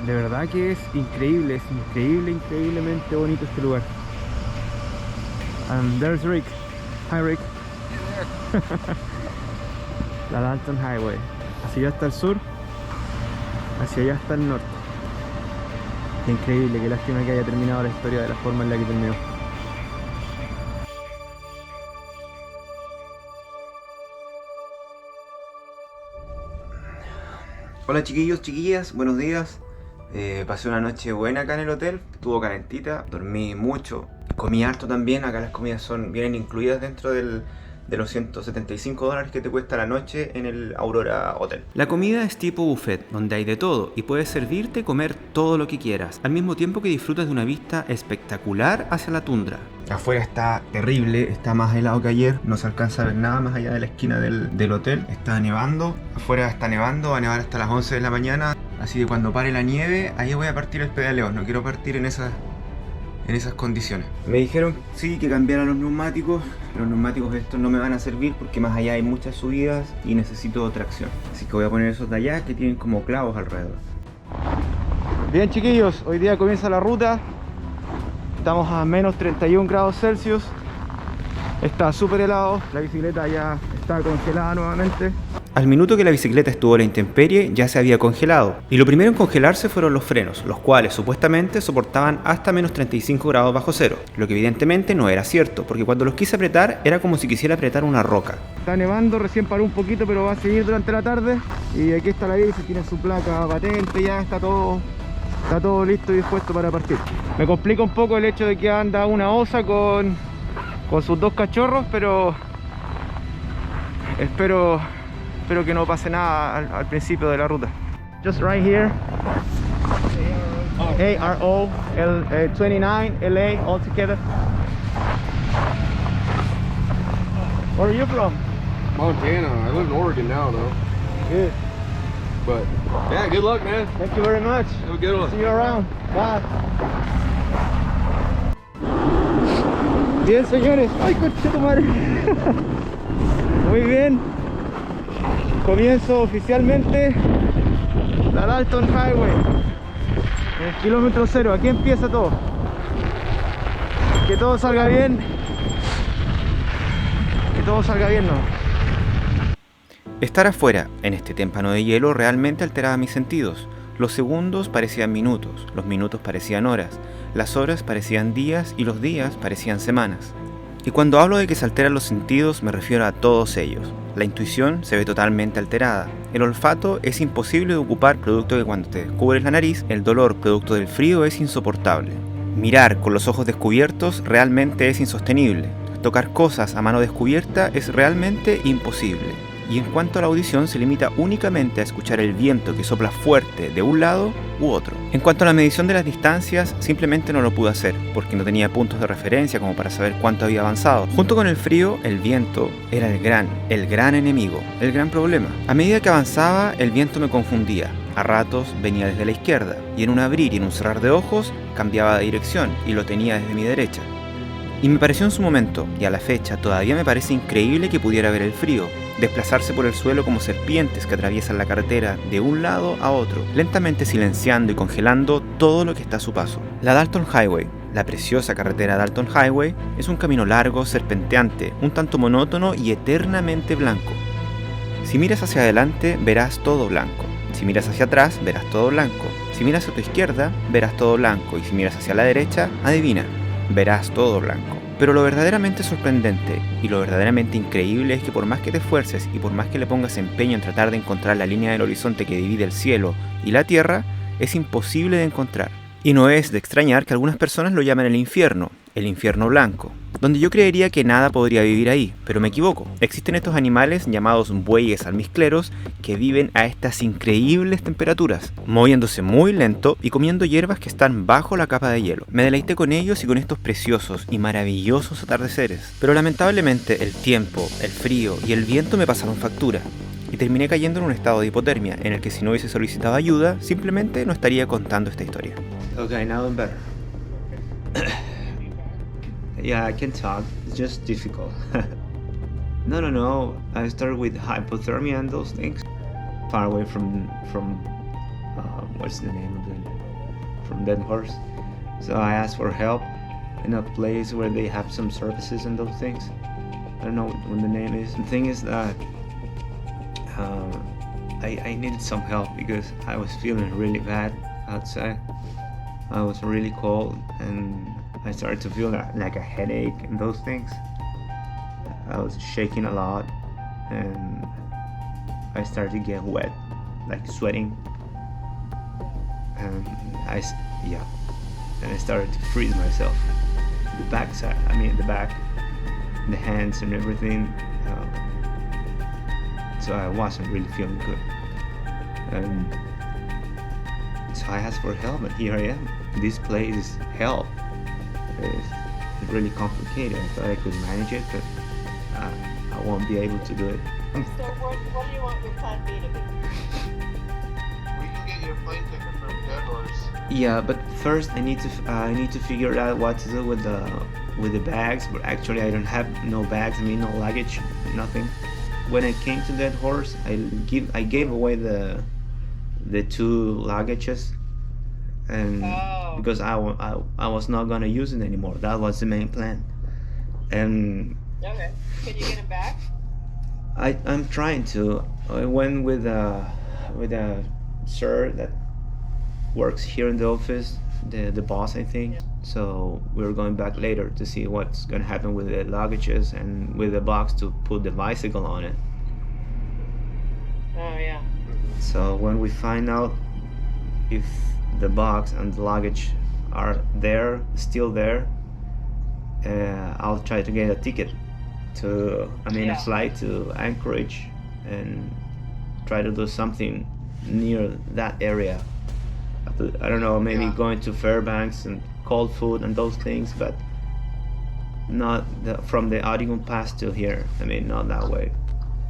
De verdad que es increíblemente bonito este lugar. And there's Rick. Hi Rick. La Dalthon Highway. Hacia allá está el sur, hacia allá está el norte. Qué increíble, qué lástima que haya terminado la historia de la forma en la que terminó. Hola chiquillos, chiquillas, buenos días. Pasé una noche buena acá en el hotel, estuvo calentita, dormí mucho, comí harto también. Acá las comidas vienen incluidas dentro de los $175 que te cuesta la noche en el Aurora Hotel. La comida es tipo buffet, donde hay de todo y puedes servirte y comer todo lo que quieras, al mismo tiempo que disfrutas de una vista espectacular hacia la tundra. Afuera está terrible, está más helado que ayer, no se alcanza a ver nada más allá de la esquina del hotel. Está nevando, afuera está nevando, va a nevar hasta las 11 de la mañana, así que cuando pare la nieve, ahí voy a partir el pedaleo, no quiero partir en esas condiciones. Me dijeron sí que cambiara los neumáticos estos no me van a servir porque más allá hay muchas subidas y necesito tracción, así que voy a poner esos de allá que tienen como clavos alrededor. Bien chiquillos, hoy día comienza la ruta. Estamos a menos 31 grados Celsius. Está súper helado, la bicicleta ya está congelada nuevamente. Al minuto que la bicicleta estuvo a la intemperie ya se había congelado, y lo primero en congelarse fueron los frenos, los cuales supuestamente soportaban hasta menos 35 grados bajo cero, lo que evidentemente no era cierto, porque cuando los quise apretar era como si quisiera apretar una roca. Está nevando, recién paró un poquito, pero va a seguir durante la tarde. Y aquí está la bici, tiene su placa patente, ya está todo listo y dispuesto para partir. Me complica un poco el hecho de que anda una osa con sus dos cachorros, pero espero que no pase nada al principio de la ruta. Just right here. ARO, 29, LA, all together. Where are you from? Montana. I live in Oregon now, though. Good. But yeah, good luck, man. Thank you very much. Have a good one. See you around. Bye. Bien, señores. Ay, coche tu madre. Muy bien. Comienzo oficialmente la Dalthon Highway en el kilómetro 0. Aquí empieza todo. Que todo salga bien. Que todo salga bien, ¿no? Estar afuera, en este témpano de hielo, realmente alteraba mis sentidos. Los segundos parecían minutos, los minutos parecían horas, las horas parecían días y los días parecían semanas. Y cuando hablo de que se alteran los sentidos, me refiero a todos ellos. La intuición se ve totalmente alterada. El olfato es imposible de ocupar, producto de que cuando te descubres la nariz, el dolor producto del frío es insoportable. Mirar con los ojos descubiertos realmente es insostenible. Tocar cosas a mano descubierta es realmente imposible. Y en cuanto a la audición, se limita únicamente a escuchar el viento que sopla fuerte de un lado u otro. En cuanto a la medición de las distancias, simplemente no lo pude hacer, porque no tenía puntos de referencia como para saber cuánto había avanzado. Junto con el frío, el viento era el gran enemigo, el gran problema. A medida que avanzaba, el viento me confundía. A ratos venía desde la izquierda, y en un abrir y en un cerrar de ojos, cambiaba de dirección, y lo tenía desde mi derecha. Y me pareció en su momento, y a la fecha todavía me parece increíble que pudiera ver el frío, desplazarse por el suelo como serpientes que atraviesan la carretera de un lado a otro, lentamente silenciando y congelando todo lo que está a su paso. La Dalthon Highway, la preciosa carretera Dalthon Highway, es un camino largo, serpenteante, un tanto monótono y eternamente blanco. Si miras hacia adelante, verás todo blanco. Si miras hacia atrás, verás todo blanco. Si miras a tu izquierda, verás todo blanco. Y si miras hacia la derecha, adivina, verás todo blanco. Pero lo verdaderamente sorprendente y lo verdaderamente increíble es que por más que te esfuerces y por más que le pongas empeño en tratar de encontrar la línea del horizonte que divide el cielo y la tierra, es imposible de encontrar. Y no es de extrañar que algunas personas lo llamen el infierno blanco, donde yo creería que nada podría vivir ahí, pero me equivoco. Existen estos animales llamados bueyes almizcleros que viven a estas increíbles temperaturas, moviéndose muy lento y comiendo hierbas que están bajo la capa de hielo. Me deleité con ellos y con estos preciosos y maravillosos atardeceres, pero lamentablemente el tiempo, el frío y el viento me pasaron factura. Y terminé cayendo en un estado de hipotermia, en el que si no hubiese solicitado ayuda, simplemente no estaría contando esta historia. Okay, now I'm better. Yeah, I can talk. It's just difficult. No. I started with hypothermia and those things. Far away from what's the name of the from that horse. So I asked for help in a place where they have some services and those things. I don't know what the name is. The thing is that I needed some help because I was feeling really bad outside. I was really cold and I started to feel like a headache and those things. I was shaking a lot and I started to get wet, like sweating. And I started to freeze myself. The backside, the back, the hands and everything. So I wasn't really feeling good. So I asked for help, and here I am. This place is hell. It's really complicated. I thought I could manage it, but I won't be able to do it. So what do you want your plan B to be? We can get you a plane ticket from Dead Horse. Yeah, but first I need to figure out what to do with the bags. But actually, I don't have no bags. No luggage, nothing. When I came to Dead Horse, I gave away the 2 luggages, and because I was not gonna use it anymore. That was the main plan. And Okay. Can you get them back? I'm trying to. I went with a sir that works here in the office, the boss, I think. Yeah. So we're going back later to see what's gonna happen with the luggages and with the box to put the bicycle on it. Oh yeah. So when we find out if the box and the luggage are still there, I'll try to get a ticket to, a flight to Anchorage and try to do something near that area. I don't know, maybe going to Fairbanks and cold food and those things, but not from the Oregon Pass to here. Not that way.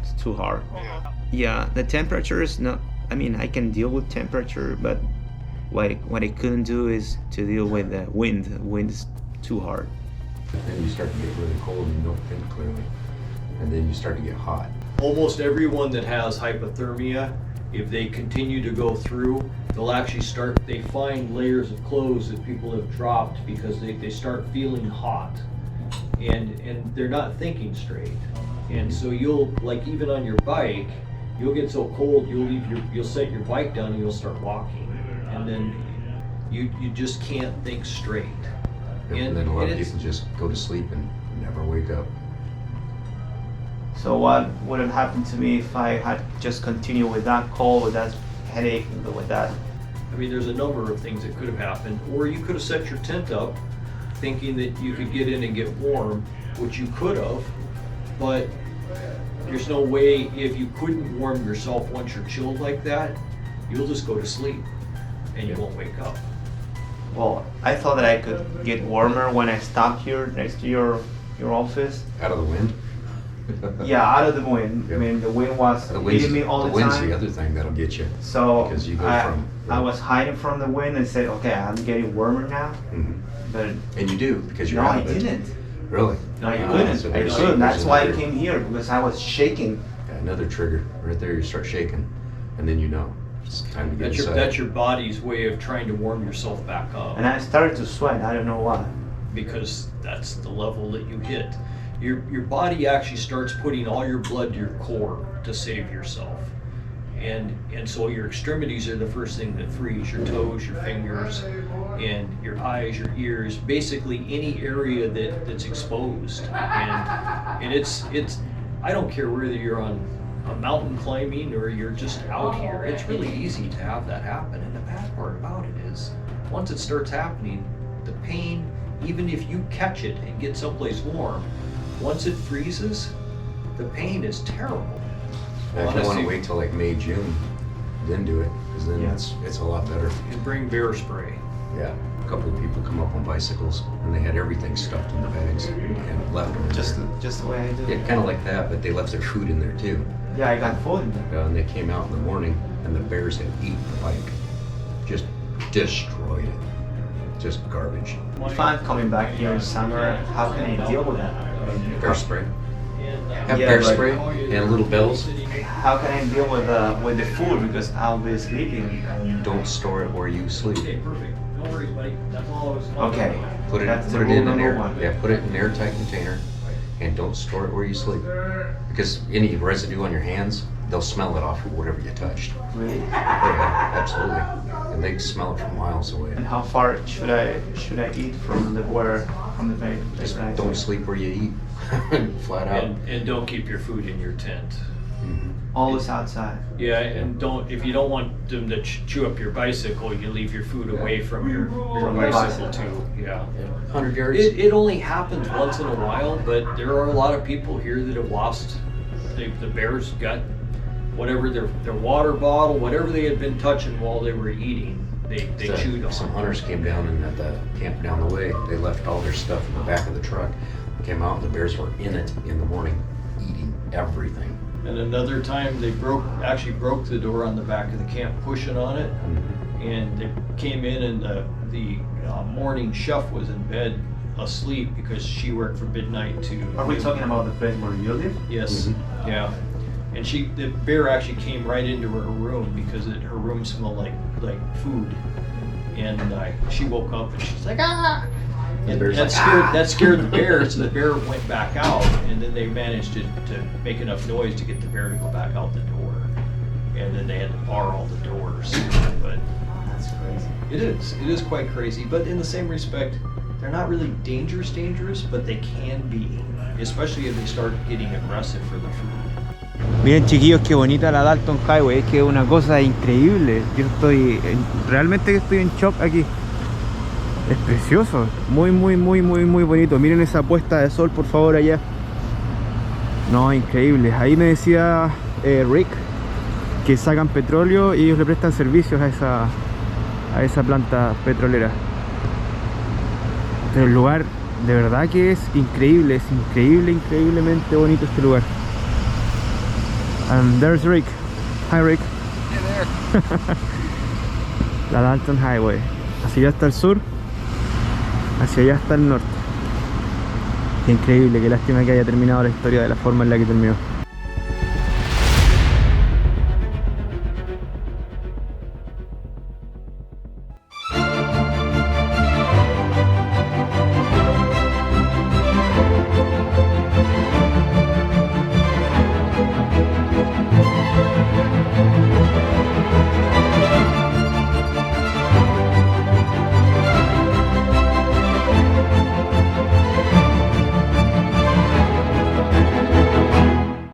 It's too hard. Uh-huh. Yeah, the temperature is not. I can deal with temperature, but what I couldn't do is to deal with the wind. The wind is too hard. Then you start to get really cold and you don't think clearly, and then you start to get hot. Almost everyone that has hypothermia, if they continue to go through, they find layers of clothes that people have dropped because they start feeling hot, and they're not thinking straight. And so you'll, even on your bike, you'll get so cold you'll set your bike down and you'll start walking, and then you just can't think straight. And then a lot of people just go to sleep and never wake up. So what would have happened to me if I had just continued with that cold, with that headache, with that? There's a number of things that could have happened. Or you could have set your tent up thinking that you could get in and get warm, which you could have, but there's no way, if you couldn't warm yourself once you're chilled like that, you'll just go to sleep and you won't wake up. Well, I thought that I could get warmer when I stopped here next to your office. Out of the wind? Yeah, out of the wind. Yep. The wind was hitting me all the time. The wind's the other thing that'll get you. So because you go I was hiding from the wind and said, okay, I'm getting warmer now. Mm-hmm. But and you do, because you're no, out I of it. didn't. Really? No, you couldn't. So I couldn't. That's why I came here, because I was shaking. Yeah, another trigger right there. You start shaking, and then it's time to get inside. That's your body's way of trying to warm yourself back up. And I started to sweat. I don't know why. Because that's the level that you hit. Your body actually starts putting all your blood to your core to save yourself. And so your extremities are the first thing that freeze, your toes, your fingers, and your eyes, your ears, basically any area that's exposed. And it's I don't care whether you're on a mountain climbing or you're just out here, it's really easy to have that happen. And the bad part about it is, once it starts happening, the pain, even if you catch it and get someplace warm, once it freezes, the pain is terrible. If you want to wait till like May, June, then do it, because then it's a lot better. And bring bear spray. Yeah. A couple of people come up on bicycles and they had everything stuffed in the bags and left them in Just there. the way I do. Yeah, kind of like that, but they left their food in there too. Yeah, I got food in there. And they came out in the morning and the bears had eaten the bike. Just destroyed it. Just garbage. If I'm coming back here in summer, how can I deal with that? Bear spray. Have Yeah, bear but- spray and little bells. How can I deal with the food, because I'll be sleeping? Don't store it where you sleep. Okay, perfect. No worries, buddy. That's all I was. Okay. Put it, That's put the it rule in an number air, one. yeah, put it in an airtight container, and don't store it where you sleep. Because any residue on your hands, they'll smell it off of whatever you touched. Really? Oh yeah, absolutely. And they smell it from miles away. And how far should I eat from the very Just don't sleep where you eat. Flat out. And don't keep your food in your tent. Mhm. Always outside. Yeah, and if you don't want them to chew up your bicycle, you leave your food away from your bicycle too. Yeah. 100 yards. It only happens once in a while, but there are a lot of people here that have lost. The bears got whatever their water bottle, whatever they had been touching while they were eating, they chewed on. Some hunters came down and at the camp down the way, they left all their stuff in the back of the truck. Came out and the bears were in it in the morning, eating everything. And another time they broke the door on the back of the camp, pushing on it, and they came in and the morning chef was in bed asleep because she worked from midnight to. Are we talking about the place where you live? Yes. Yeah. And the bear actually came right into her room because her room smelled like food, and she woke up and she's like ah. And that scared the bear, so the bear went back out, and then they managed to make enough noise to get the bear to go back out the door, and then they had to bar all the doors. But That's crazy. it is quite crazy. But in the same respect, they're not really dangerous, but they can be, especially if they start getting aggressive for the food. Miren chiquillos, qué bonita la Dalthon Highway, es que es una cosa increíble. Yo realmente estoy en shock aquí. Es precioso, muy bonito. Miren esa puesta de sol, por favor, allá. No, increíble. Ahí me decía Rick que sacan petróleo y ellos le prestan servicios a esa planta petrolera. Pero el lugar de verdad que es increíble, increíblemente bonito este lugar. And there's Rick. Hi Rick. Hey there. La Dalthon Highway. Hacia allá está el sur, hacia allá está el norte. Qué increíble, qué lástima que haya terminado la historia de la forma en la que terminó.